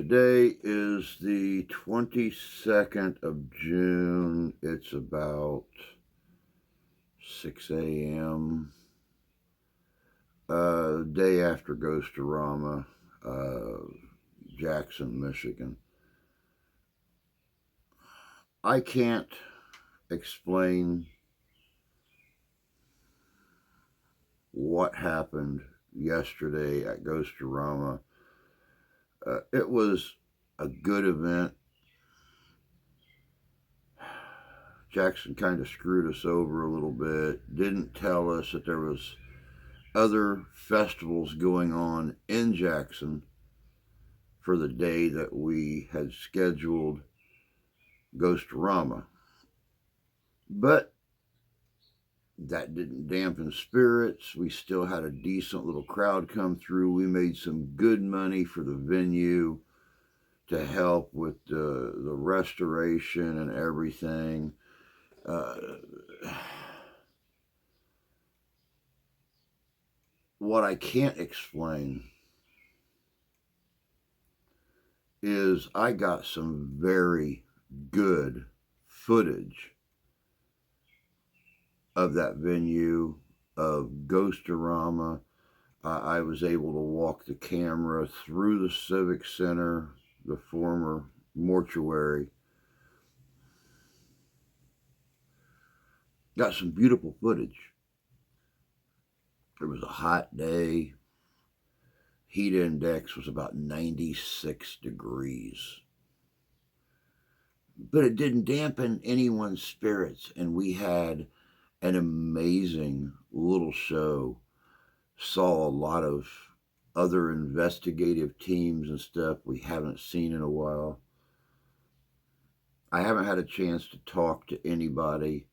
Today is the 22nd of June. It's about 6 a.m. Day after Ghostorama, Jackson, Michigan. I can't explain what happened yesterday at Ghostorama. It was a good event. Jackson kind of screwed us over a little bit. Didn't tell us that there was other festivals going on in Jackson for the day that we had scheduled Ghostorama. But that didn't dampen spirits. We still had a decent little crowd come through. We made some good money for the venue to help with the restoration and everything. What I can't explain is I got some very good footage of that venue, of Ghostorama. I was able to walk the camera through the Civic Center, the former mortuary. Got some beautiful footage. It was a hot day. Heat index was about 96 degrees. But it didn't dampen anyone's spirits, and we had an amazing little show. Saw a lot of other investigative teams and stuff we haven't seen in a while. I haven't had a chance to talk to anybody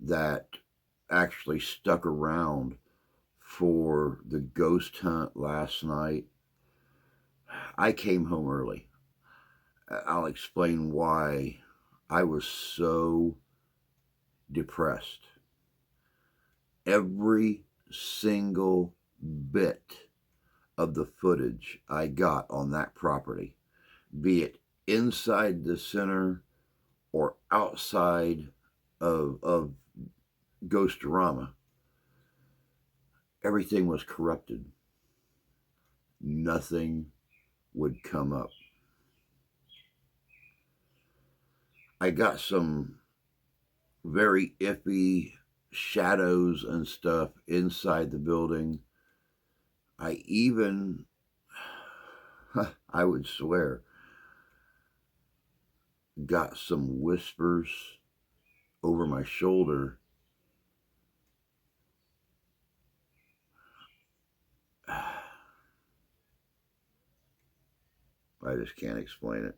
that actually stuck around for the ghost hunt last night. I came home early. I'll explain why. I was so depressed. Every single bit of the footage I got on that property, be it inside the center or outside of Ghostorama, everything was corrupted. Nothing would come up. I got some very iffy shadows and stuff inside the building. I even, I would swear, got some whispers over my shoulder. I just can't explain it.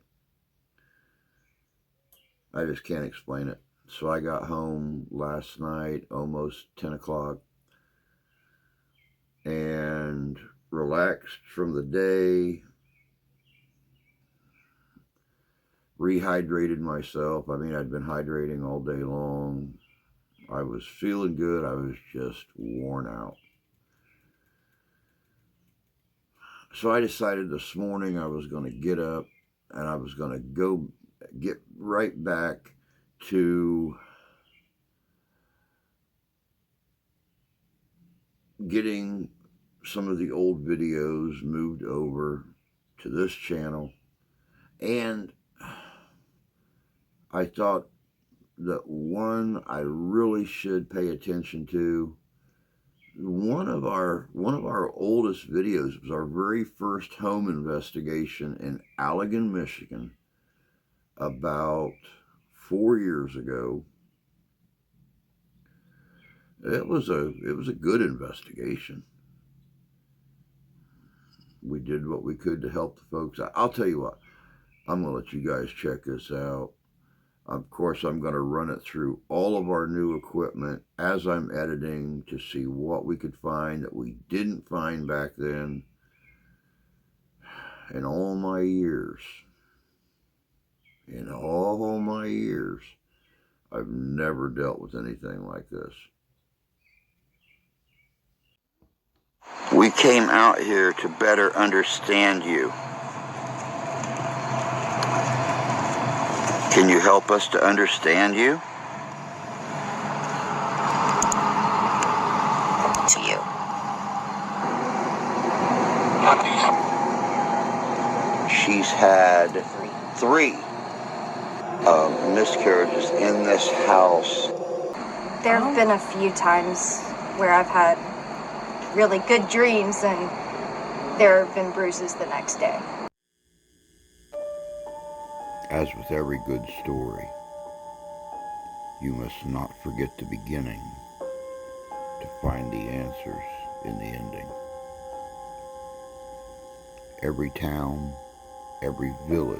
I just can't explain it. So I got home last night, almost 10 o'clock, and relaxed from the day, rehydrated myself. I mean, I'd been hydrating all day long. I was feeling good. I was just worn out. So I decided this morning I was going to get up and I was going to go get right back to getting some of the old videos moved over to this channel. And I thought that one I really should pay attention to. One of our oldest videos was our very first home investigation in Allegan, Michigan, about 4 years ago. It was a good investigation. We did what we could to help the folks. I'll tell you what, I'm going to let you guys check this out. Of course, I'm going to run it through all of our new equipment as I'm editing to see what we could find that we didn't find back then. In all my years, I've never dealt with anything like this. We came out here to better understand you. Can you help us to understand you? To you. She's had three miscarriages in this house. There have been a few times where I've had really good dreams and there have been bruises the next day. As with every good story, you must not forget the beginning to find the answers in the ending. Every town, every village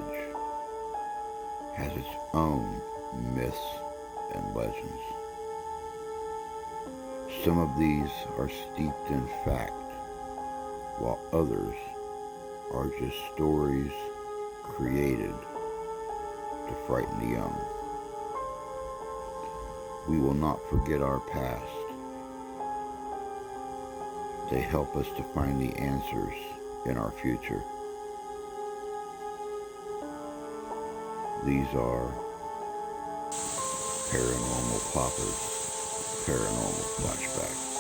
has its own myths and legends. Some of these are steeped in fact, while others are just stories created to frighten the young. We will not forget our past. They help us to find the answers in our future. These are Paranormal Papa's Paranormal Flashback.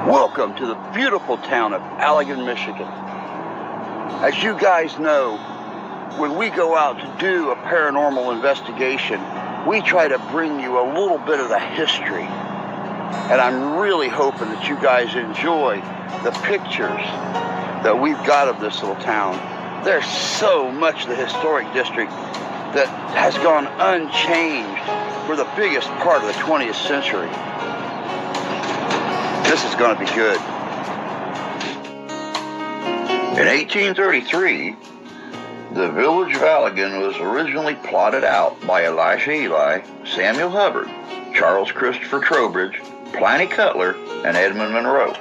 Welcome to the beautiful town of Allegan, Michigan. As you guys know, when we go out to do a paranormal investigation, we try to bring you a little bit of the history. And I'm really hoping that you guys enjoy the pictures that we've got of this little town. There's so much of the historic district that has gone unchanged for the biggest part of the 20th century. This is going to be good. In 1833, the village of Allegan was originally plotted out by Elisha Ely, Samuel Hubbard, Charles Christopher Trowbridge, Pliny Cutler, and Edmund Monroe.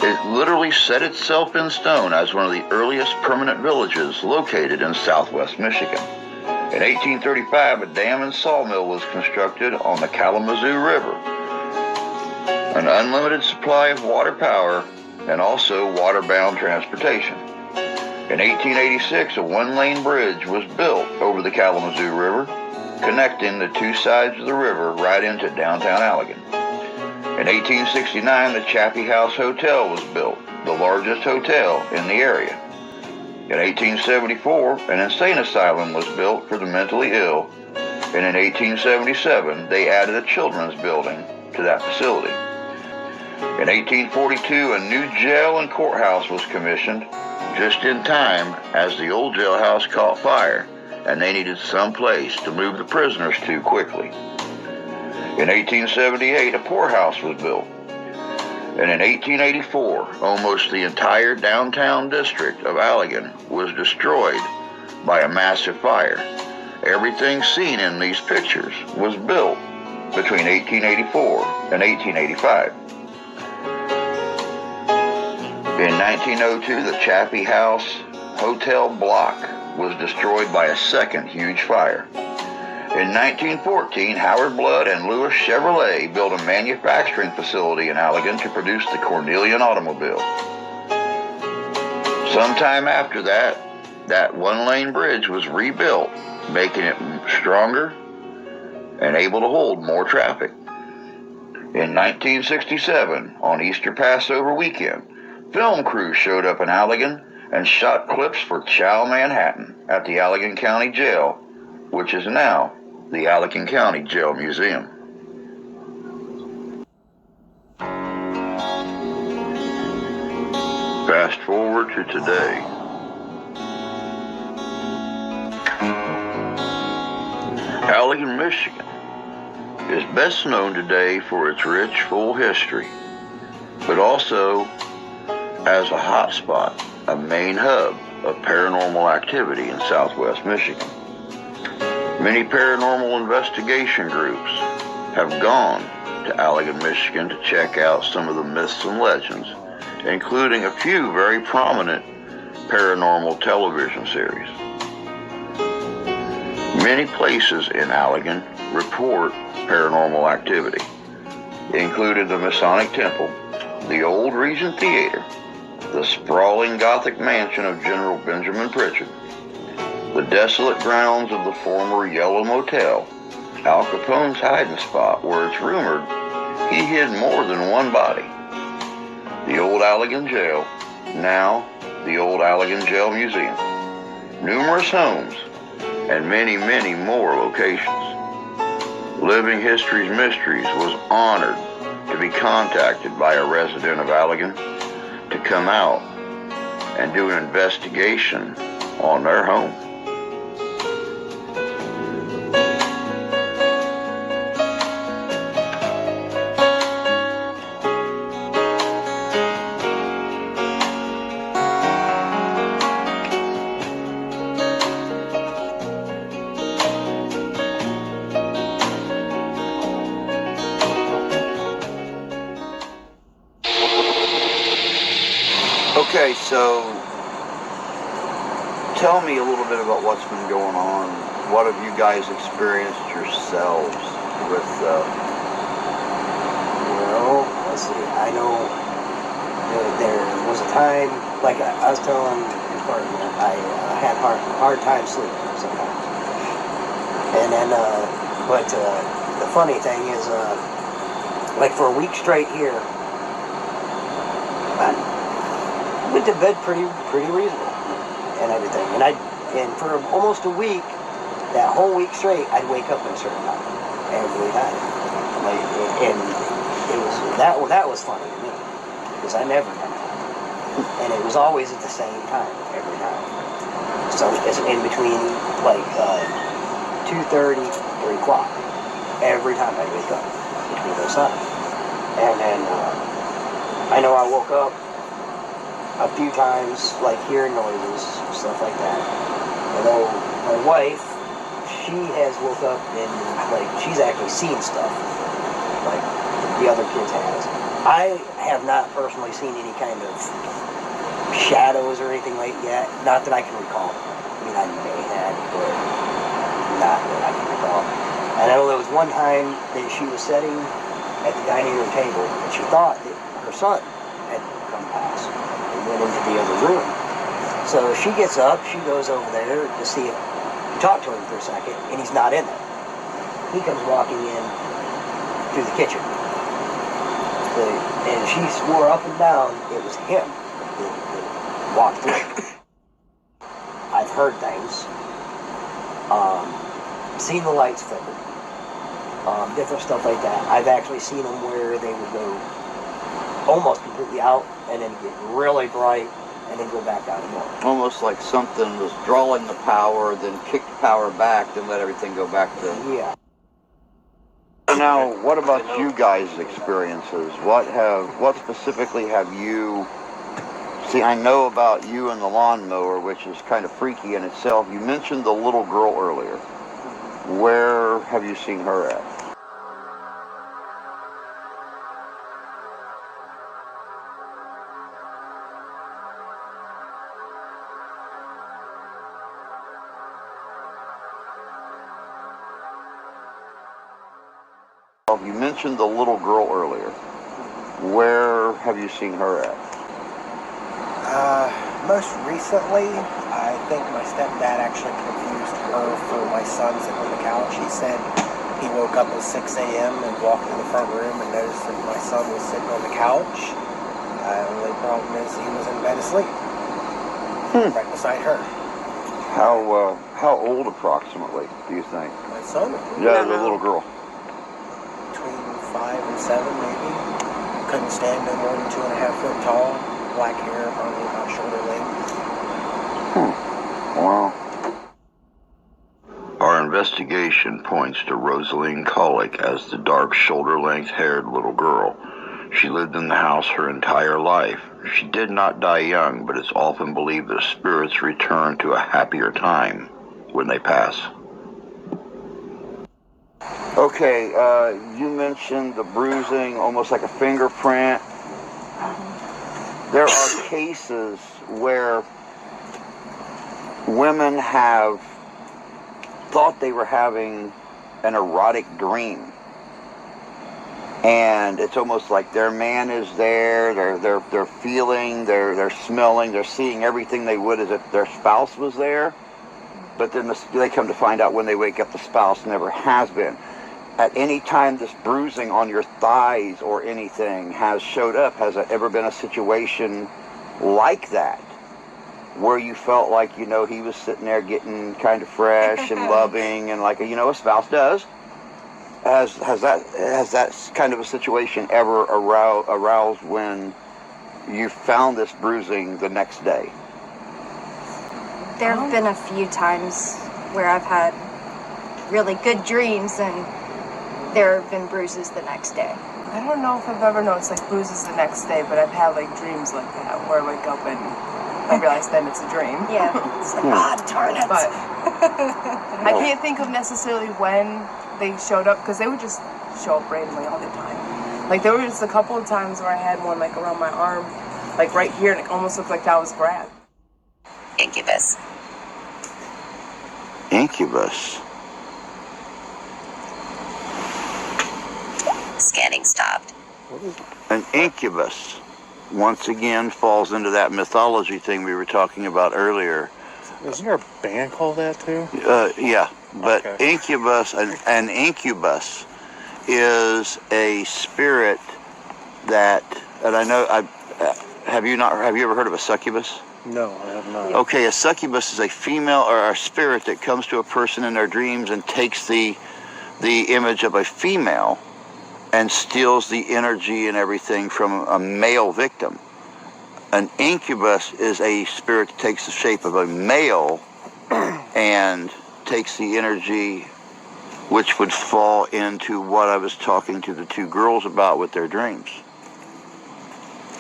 It literally set itself in stone as one of the earliest permanent villages located in southwest Michigan. In 1835, a dam and sawmill was constructed on the Kalamazoo River. An unlimited supply of water power and also waterbound transportation. In 1886, a one-lane bridge was built over the Kalamazoo River, connecting the two sides of the river right into downtown Allegan. In 1869, the Chappie House Hotel was built, the largest hotel in the area. In 1874, an insane asylum was built for the mentally ill, and in 1877, they added a children's building to that facility. In 1842, a new jail and courthouse was commissioned just in time as the old jailhouse caught fire and they needed some place to move the prisoners to quickly. In 1878, a poorhouse was built. And in 1884, almost the entire downtown district of Allegan was destroyed by a massive fire. Everything seen in these pictures was built between 1884 and 1885. In 1902, the Chappie House Hotel block was destroyed by a second huge fire. In 1914, Howard Blood and Lewis Chevrolet built a manufacturing facility in Allegan to produce the Cornelian automobile. Sometime after that, that one-lane bridge was rebuilt, making it stronger and able to hold more traffic. In 1967, on Easter Passover weekend, film crews showed up in Allegan and shot clips for Chow Manhattan at the Allegan County Jail, which is now the Allegan County Jail Museum. Fast forward to today. Allegan, Michigan is best known today for its rich, full history, but also as a hotspot, a main hub of paranormal activity in southwest Michigan. Many paranormal investigation groups have gone to Allegan, Michigan to check out some of the myths and legends, including a few very prominent paranormal television series. Many places in Allegan report paranormal activity. It included the Masonic Temple, the old Regent Theater, the sprawling Gothic mansion of General Benjamin Pritchard, the desolate grounds of the former Yellow Motel, Al Capone's hiding spot where it's rumored he hid more than one body, the old Allegan Jail, now the old Allegan Jail Museum, numerous homes, and many, many more locations. Living History's Mysteries was honored to be contacted by a resident of Allegan to come out and do an investigation on their home. Okay, so tell me a little bit about what's been going on. What have you guys experienced yourselves with? Well, let's see. I know there was a time, like I was telling your partner, I had hard time sleeping sometimes. And then, but the funny thing is, like for a week straight here, I went to bed pretty reasonable and everything. And for almost a week, that whole week straight, I'd wake up at a certain time every time. Like, and it was that was funny to me because I never done that, and it was always at the same time every time. So it's in between like 2:30, 3 o'clock every time I wake up between those times. And then I know I woke up a few times, like hearing noises, stuff like that. Although my wife, she has woke up and like she's actually seen stuff, like the other kids has. I have not personally seen any kind of shadows or anything like that. Not that I can recall. I mean, I may have, but not that I can recall. And I know there was one time that she was sitting at the dining room table and she thought that her son had come past. Went into the other room. So she gets up, she goes over there to see if talk to him for a second, and he's not in there. He comes walking in through the kitchen. And she swore up and down it was him that walked through. I've heard things. Seen the lights flicker. Different stuff like that. I've actually seen them where they would go almost completely out and then get really bright and then go back out more. Almost like something was drawing the power, then kicked power back, then let everything go back to... Yeah. Now, what about you guys' experiences? What specifically have you... See, I know about you and the lawnmower, which is kind of freaky in itself. You mentioned the little girl earlier. Where have you seen her at? You mentioned the little girl earlier. Where have you seen her at? Most recently, I think my stepdad actually confused her for my son sitting on the couch. He said he woke up at 6 a.m. and walked in the front room and noticed that my son was sitting on the couch. The only problem is he was in bed asleep, right beside her. How old approximately do you think? My son? Yeah, the little girl. Between 5 and 7 maybe. Couldn't stand no more than 2.5 foot tall. Black hair, probably about shoulder length. Wow. Our investigation points to Rosaline Colick as the dark shoulder-length haired little girl. She lived in the house her entire life. She did not die young, but it's often believed that spirits return to a happier time when they pass. Okay, you mentioned the bruising, almost like a fingerprint. There are cases where women have thought they were having an erotic dream. And it's almost like their man is there, they're feeling, they're smelling, they're seeing everything they would as if their spouse was there. But then they come to find out when they wake up, the spouse never has been. At any time this bruising on your thighs or anything has showed up, has it ever been a situation like that, where you felt like, you know, he was sitting there getting kind of fresh and loving and like, you know, a spouse does? Has that kind of a situation ever aroused when you found this bruising the next day? There have been a few times where I've had really good dreams and there have been bruises the next day. I don't know if I've ever noticed like bruises the next day, but I've had like dreams like that where I wake up and I realize then it's a dream. Yeah. It's like, darn it. But I can't think of necessarily when they showed up, because they would just show up randomly all the time. Like there were just a couple of times where I had one like around my arm, like right here, and it almost looked like that was grabbed. Incubus. Incubus. Scanning stopped. An incubus, once again, falls into that mythology thing we were talking about earlier. Isn't there a band called that too? Yeah, but Okay. incubus, an incubus is a spirit that, and I know, have you ever heard of a succubus? No, I have not. Okay, a succubus is a female or a spirit that comes to a person in their dreams and takes the image of a female and steals the energy and everything from a male victim. An incubus is a spirit that takes the shape of a male and takes the energy, which would fall into what I was talking to the two girls about with their dreams.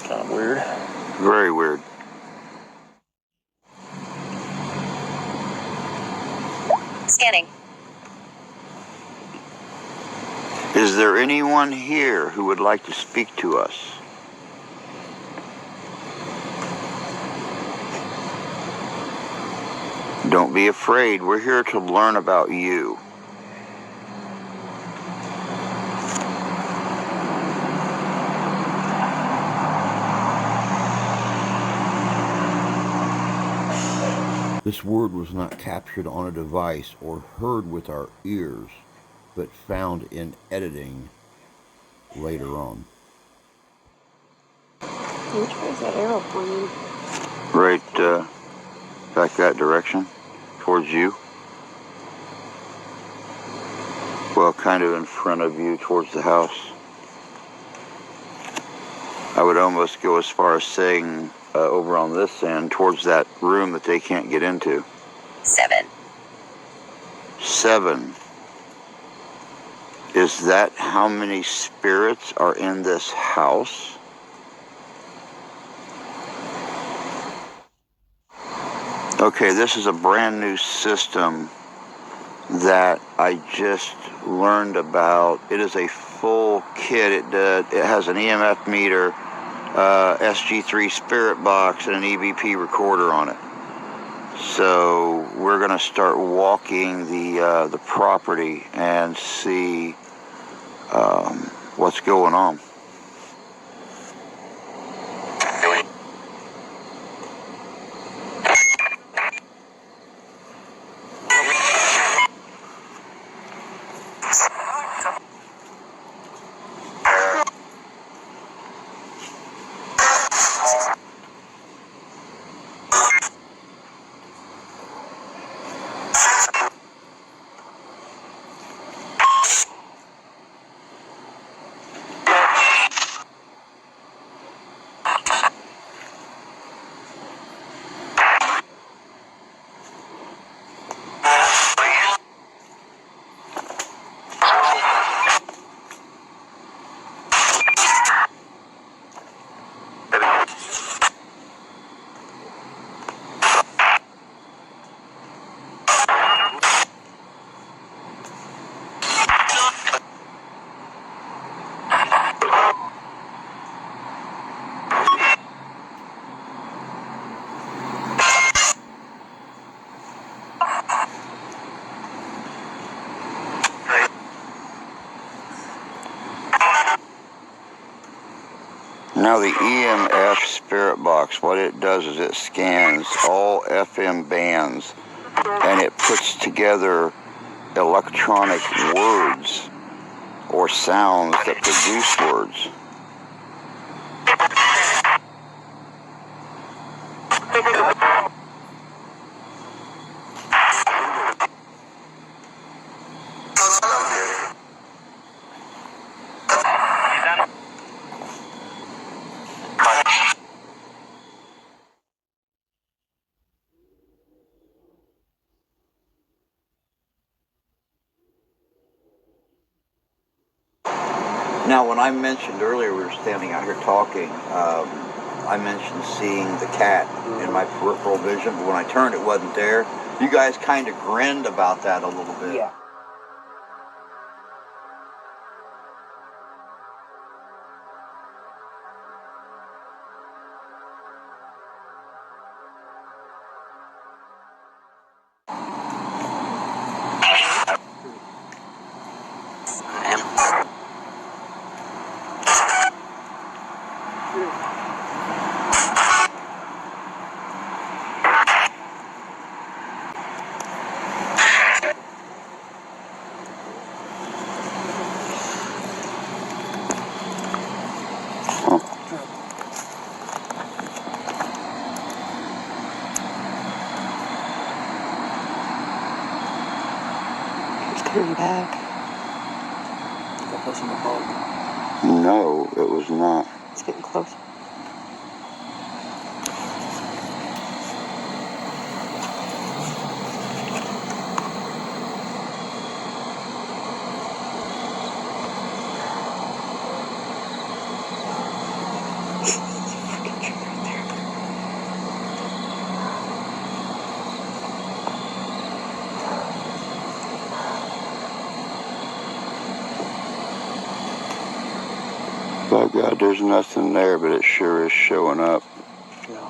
Kind of weird. Very weird. Scanning. Is there anyone here who would like to speak to us? Don't be afraid. We're here to learn about you. This word was not captured on a device or heard with our ears, but found in editing later on. Which way is that arrow pointing? Right back that direction, towards you. Well, kind of in front of you, towards the house. I would almost go as far as saying over on this end, towards that room that they can't get into. 7. 7. Is that how many spirits are in this house? Okay, this is a brand new system that I just learned about. It is a full kit. It has an EMF meter, SG3 spirit box, and an EVP recorder on it. So we're going to start walking the property and see what's going on. Now the EMF spirit box, what it does is it scans all FM bands and it puts together electronic words or sounds that produce words. Now, when I mentioned earlier, we were standing out here talking, I mentioned seeing the cat in my peripheral vision, but when I turned, it wasn't there. You guys kind of grinned about that a little bit. Yeah. It's coming back. No, it was not. It's getting close. By God, there's nothing there, but it sure is showing up. Yeah.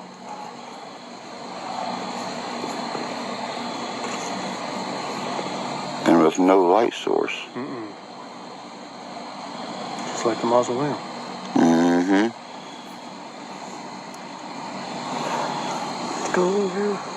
And with no light source. Just like the mausoleum. Mm-hmm. It's going now.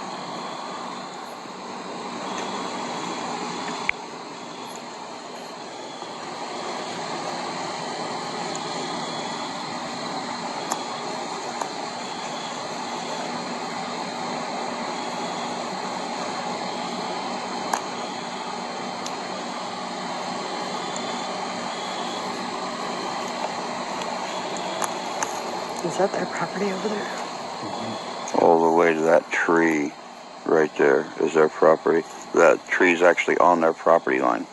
Is that their property over there? All the way to that tree right there is their property. That tree's actually on their property line.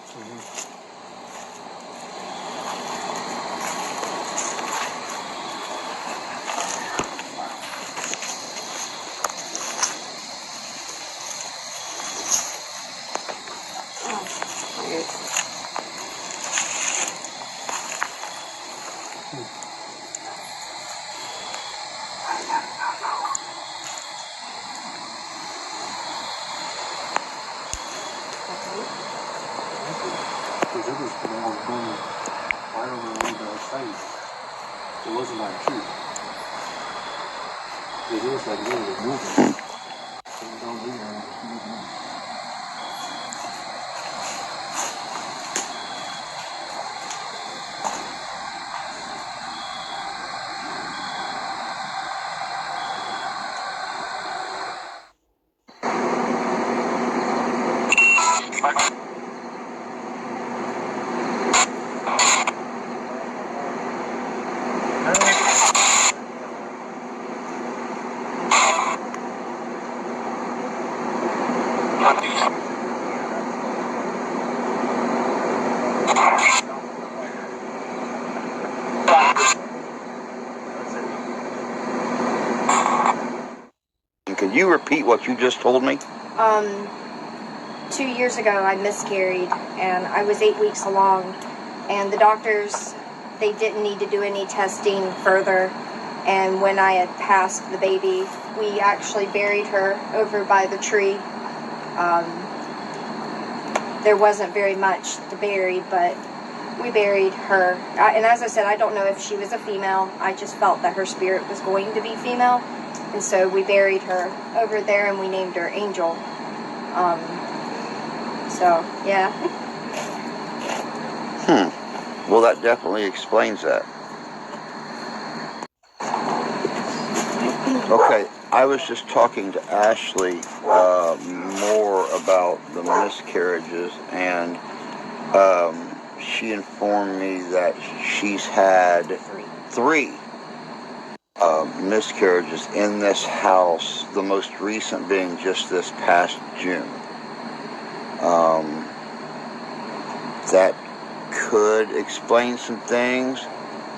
Because it was when I was going right over the site. It wasn't like a tree. It was like literally moving. So it don't move around. Can you repeat what you just told me? 2 years ago, I miscarried, and I was 8 weeks along, and the doctors, they didn't need to do any testing further, and when I had passed the baby, we actually buried her over by the tree. There wasn't very much to bury, but we buried her. And as I said, I don't know if she was a female. I just felt that her spirit was going to be female. And so we buried her over there and we named her Angel. So, yeah. Well, that definitely explains that. Okay, I was just talking to Ashley more about the miscarriages, and she informed me that she's had three miscarriages in this house, the most recent being just this past June. That could explain some things,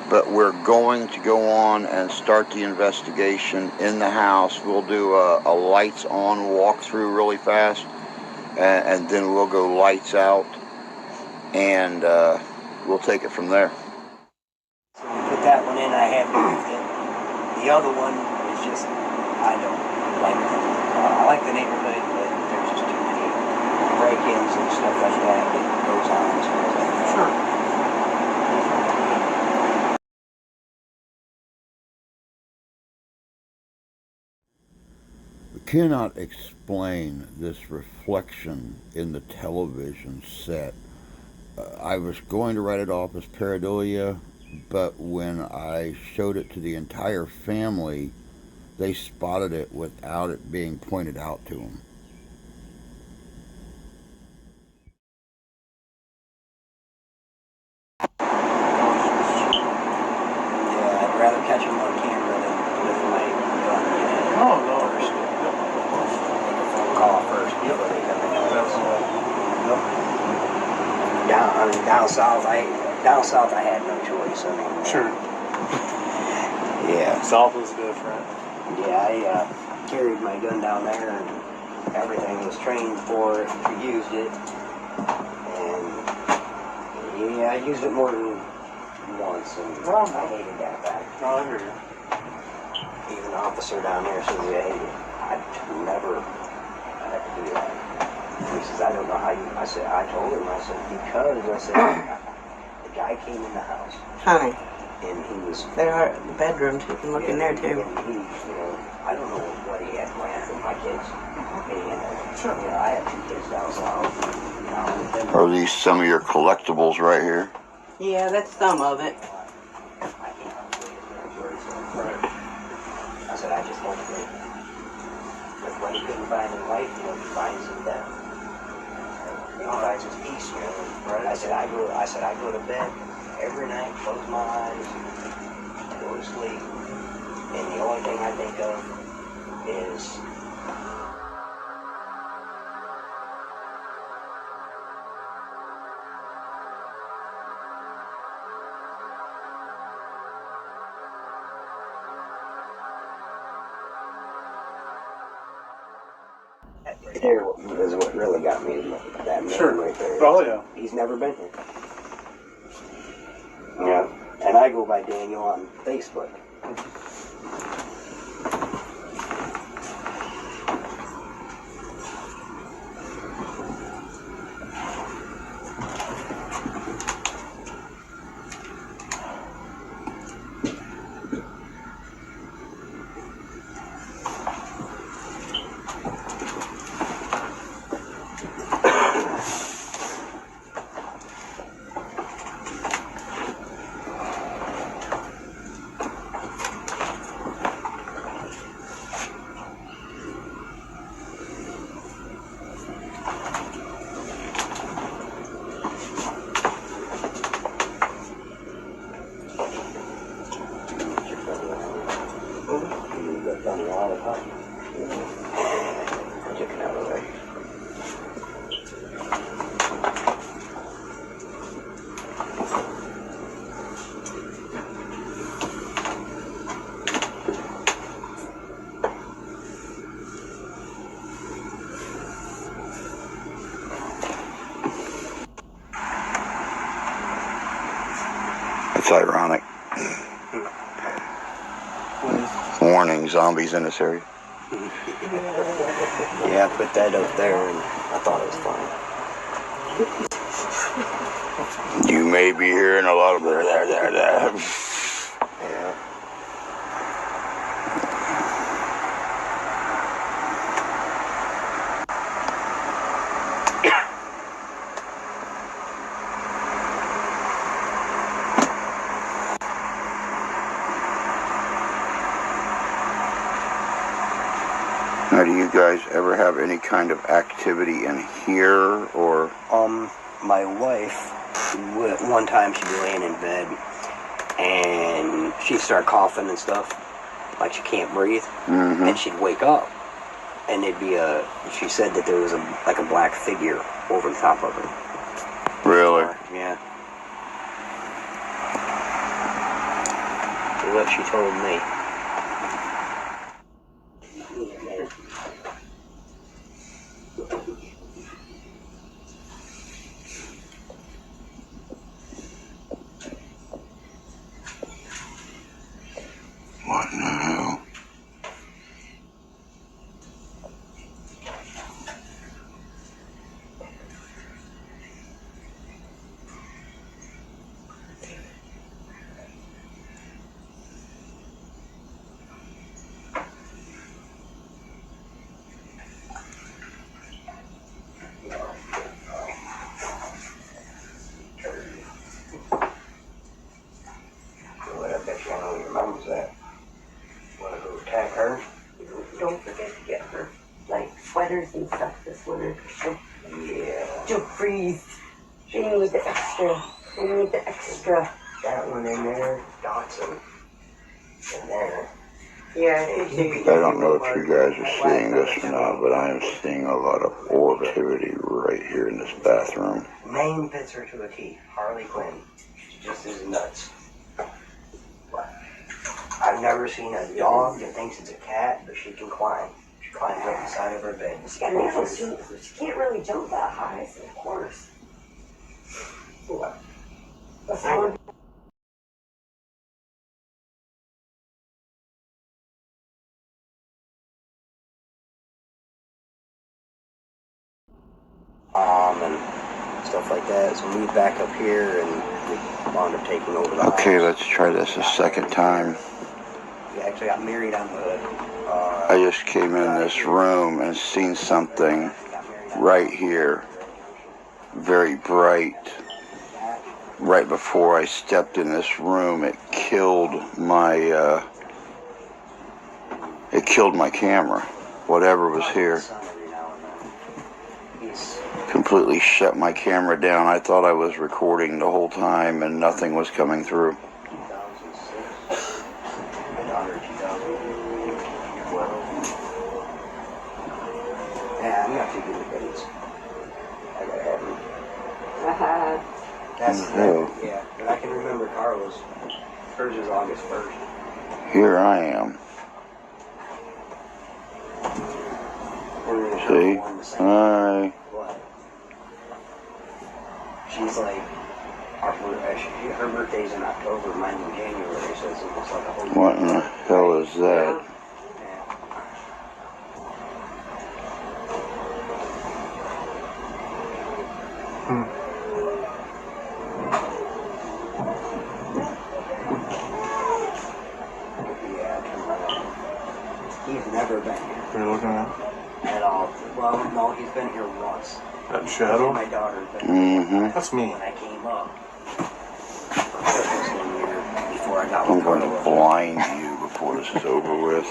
but we're going to go on and start the investigation in the house. We'll do a lights on walkthrough really fast, and then we'll go lights out, and we'll take it from there. So we put that one in, I have moved it. The other one is just, I don't like it. I like the neighborhood, but there's just too many break-ins and stuff like that goes on. So sure. We cannot explain this reflection in the television set. I was going to write it off as pareidolia, but when I showed it to the entire family, they spotted it without it being pointed out to them. Yeah, I'd rather catch them on camera than with my gun. Oh, no. First. Make a phone call first before they come in. Down south, I had no choice. I mean, Sure. Yeah. South was different. Yeah, I carried my gun down there and everything was trained for it, used it. And yeah, I used it more than once and I hated that fact. Oh, I hear you. Even the officer down there says, hey, I'd never do that. He says, I don't know how you, I told him, because, the guy came in the house. Honey, And he was, there are the bedrooms. You can look in there too. and he, I don't know what he had planned for my kids. And, I have 2 kids down south. Are these some of your collectibles right here? Yeah, that's some of it. I said, I just want to live. But when he couldn't find his wife, he finds him death. He finds his peace, Right? I said, I go to bed every night, close my eyes, go to sleep, and the only thing I think of is there is what really got me, that man right there. Oh, yeah. He's never been here. Yeah. And I go by Daniel on Facebook. It's ironic. Warning, zombies in this area. Yeah, I put that up there and I thought it was funny. You may be hearing a lot of there. Yeah. Now, do you guys ever have any kind of activity in here, or? My wife, one time she'd be laying in bed, and she'd start coughing and stuff, like she can't breathe, and she'd wake up, and there'd be she said that there was like a black figure over the top of her. Really? Yeah. That's what she told me. What in the hell? What I bet you I know your mom's at. Wanna go attack her? Don't forget to get her like sweaters and stuff this winter. She'll freeze. She needs the extra. They need the extra. That one in there, Dotson. In there. Yeah. I don't know if you guys are seeing this or not, but I am seeing a lot of activity right here in this bathroom. Maine fits her to a T. Harley Quinn. She just is nuts. I've never seen a dog that thinks it's a cat, but she can climb. She climbs up the side of her bed. She got nails too. She can't really jump that high, so of course. That's one. And stuff like that. So we moved back up here, and we wound up taking over the Okay, house. let's try this a second time. We actually got married on the. I just came in this room and seen something right here, very bright. Right before I stepped in this room, it killed my camera, whatever was here. Completely shut my camera down. I thought I was recording the whole time and nothing was coming through. 2006. Yeah, I'm not too good with dates. I gotta have them. That's yeah, but I can remember Carla's. Hers is August 1st. Here I am. See? Hi. What? She's like, her birthday's in October, mine's in January, so it's almost like a whole year. What in the hell is that? He's never been here. What are you looking at? At all. Well, no, he's been here once. That shadow? My daughter's been here. That's me. When I came up. Christmas one year before I got I'm with going to Carla. blind you before this is over with.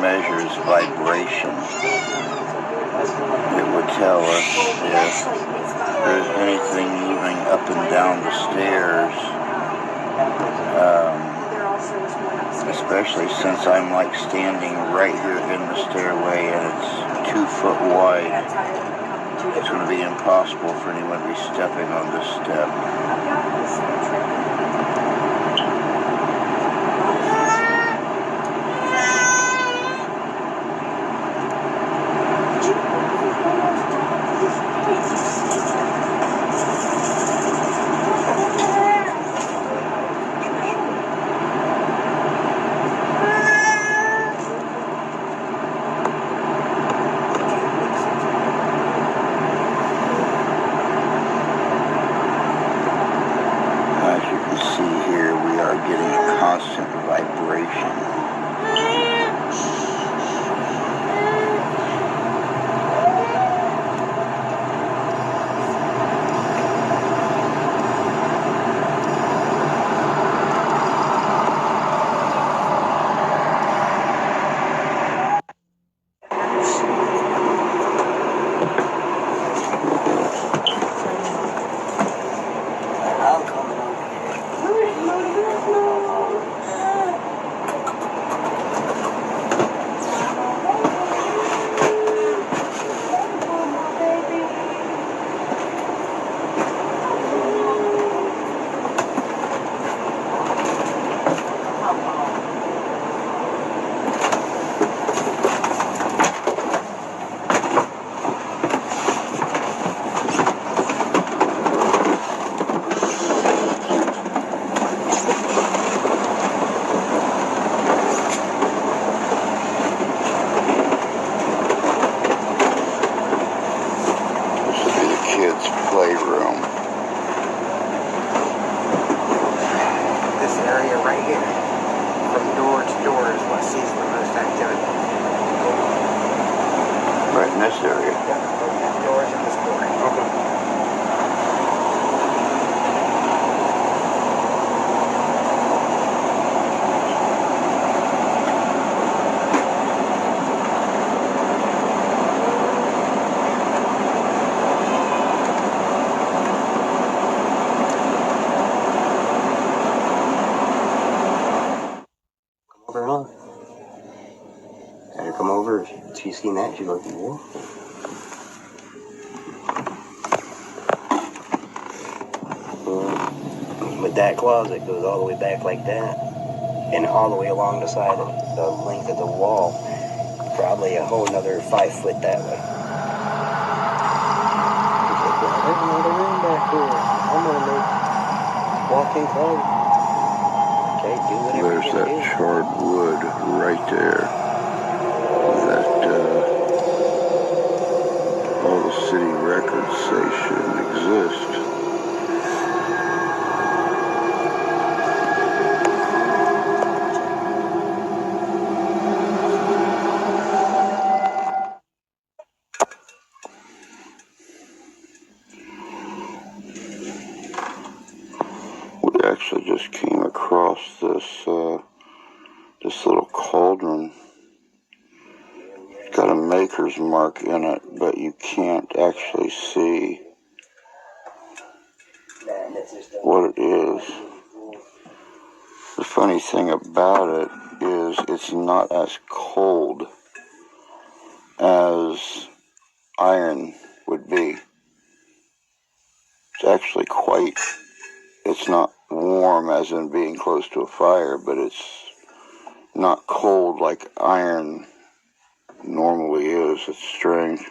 measures vibration. It would tell us if there's anything moving up and down the stairs, especially since I'm like standing right here in the stairway and it's 2 foot wide. It's going to be impossible for anyone to be stepping on this step. As you can see here, we are getting a constant vibration. I'm coming over Playroom. This area right here, from door to door, is what sees the most activity. Right in this area. Yeah, doors in this door. Okay. Over and on. Had her come over. She seen that. She goes, whoa. But that closet goes all the way back like that, and all the way along the side of the length of the wall. Probably a whole another 5 foot that way. There's another room back here. I'm gonna make walk-in closet. Okay, do whatever There's you that do. charred wood right there. That all the city records say shouldn't exist. We actually just came across this little cauldron. It's got a maker's mark in it, but you can't actually see what it is. The funny thing about it is it's not as cold as iron would be. It's actually it's not warm as in being close to a fire, but it's not cold like iron normally is. It's strange.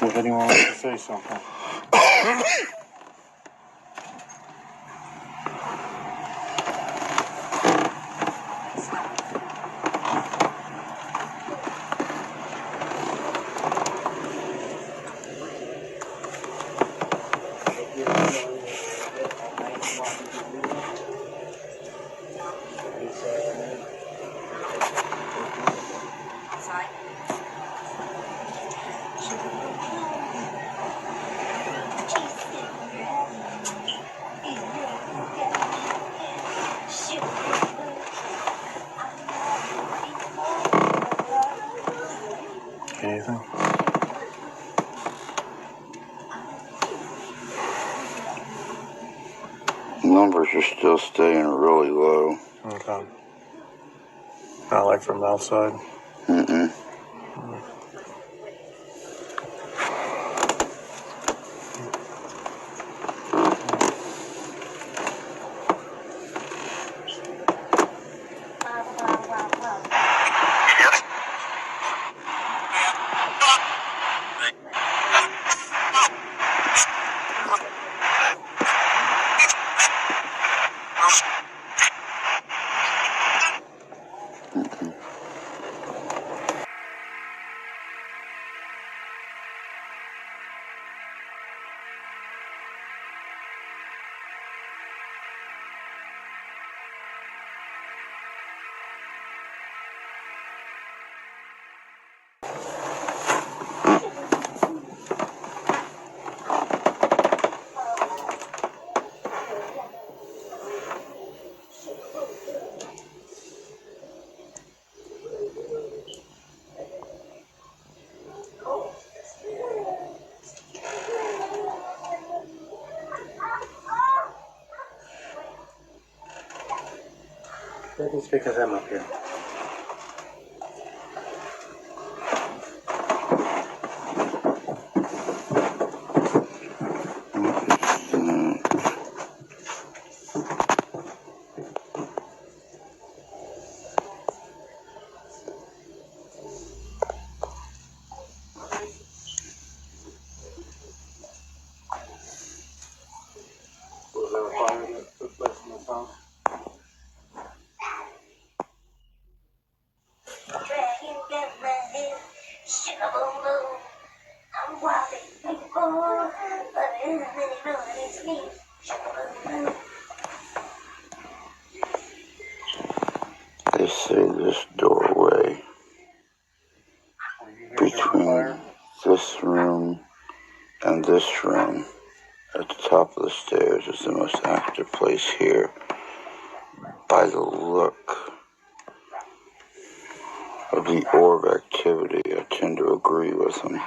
If anyone wants to say something. Anything? Numbers are still staying really low. Okay. Not like from outside? Mm-mm. Maybe it's because I'm up here. Was there a fire that took place in this house? They say this doorway between this room and this room at the top of the stairs is the most active place here. By the look of the orb activity, I tend to agree with him.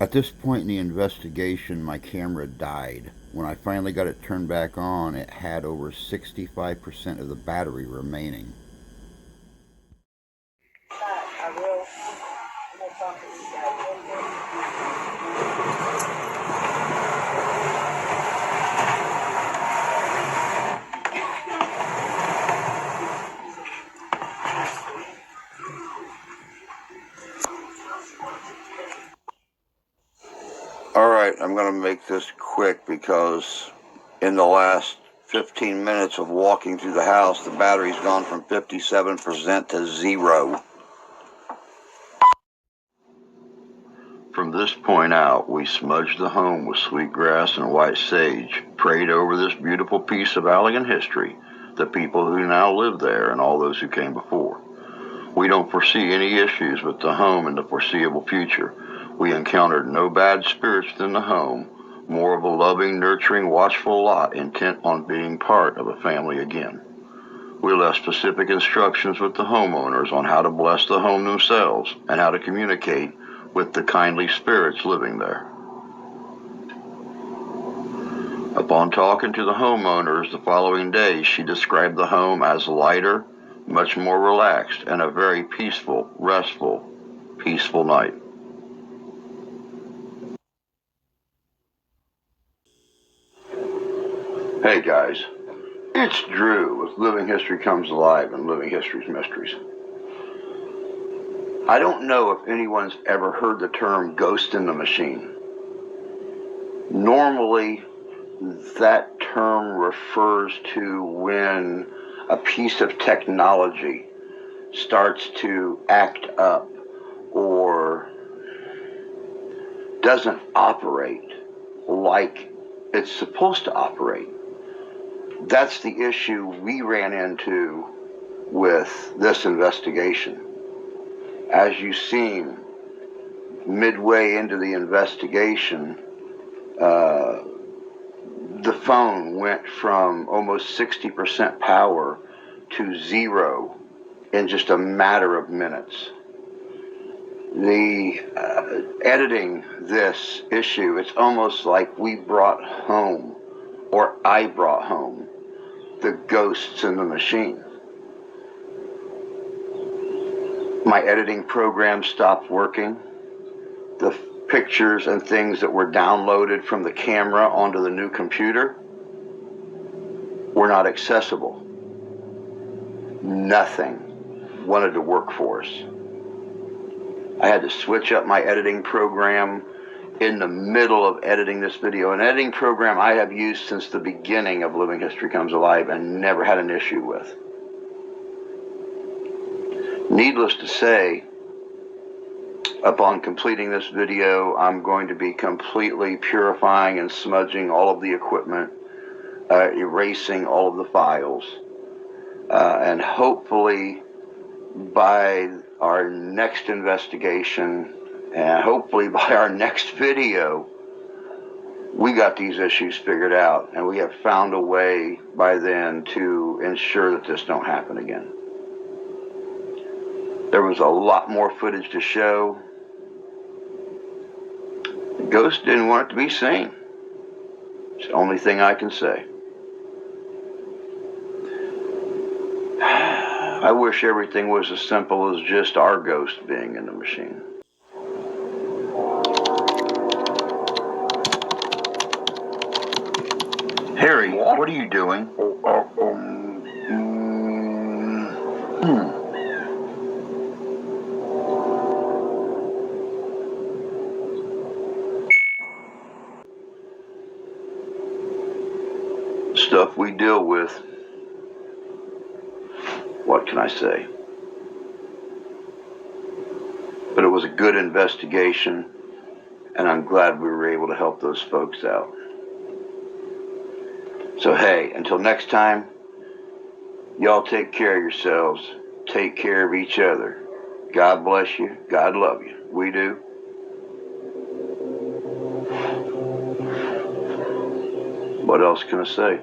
At this point in the investigation, my camera died. When I finally got it turned back on, it had over 65% of the battery remaining. Alright, I'm going to make this quick because in the last 15 minutes of walking through the house, the battery's gone from 57% to 0. From this point out, we smudged the home with sweetgrass and white sage, prayed over this beautiful piece of Allegan history, the people who now live there and all those who came before. We don't foresee any issues with the home in the foreseeable future. We encountered no bad spirits within the home, more of a loving, nurturing, watchful lot intent on being part of a family again. We left specific instructions with the homeowners on how to bless the home themselves and how to communicate with the kindly spirits living there. Upon talking to the homeowners the following day, she described the home as lighter, much more relaxed, and a very peaceful, restful, peaceful night. Hey guys, it's Drew with Living History Comes Alive and Living History's Mysteries. I don't know if anyone's ever heard the term ghost in the machine. Normally, that term refers to when a piece of technology starts to act up or doesn't operate like it's supposed to operate. That's the issue we ran into with this investigation. As you seen, midway into the investigation, the phone went from almost 60% power to 0 in just a matter of minutes. Editing this issue, it's almost like we brought home, or I brought home, the ghosts in the machine. My editing program stopped working. The pictures and things that were downloaded from the camera onto the new computer were not accessible. Nothing wanted to work for us. I had to switch up my editing program in the middle of editing this video, an editing program I have used since the beginning of Living History Comes Alive and never had an issue with. Needless to say, upon completing this video, I'm going to be completely purifying and smudging all of the equipment, erasing all of the files, and hopefully by our next investigation, and hopefully by our next video, we got these issues figured out, and we have found a way by then to ensure that this don't happen again. There was a lot more footage to show. The ghost didn't want it to be seen. It's the only thing I can say. I wish everything was as simple as just our ghost being in the machine. Harry, what are you doing? Stuff we deal with. What can I say? But it was a good investigation, and I'm glad we were able to help those folks out. So hey, until next time, y'all take care of yourselves. Take care of each other. God bless you. God love you. We do. What else can I say?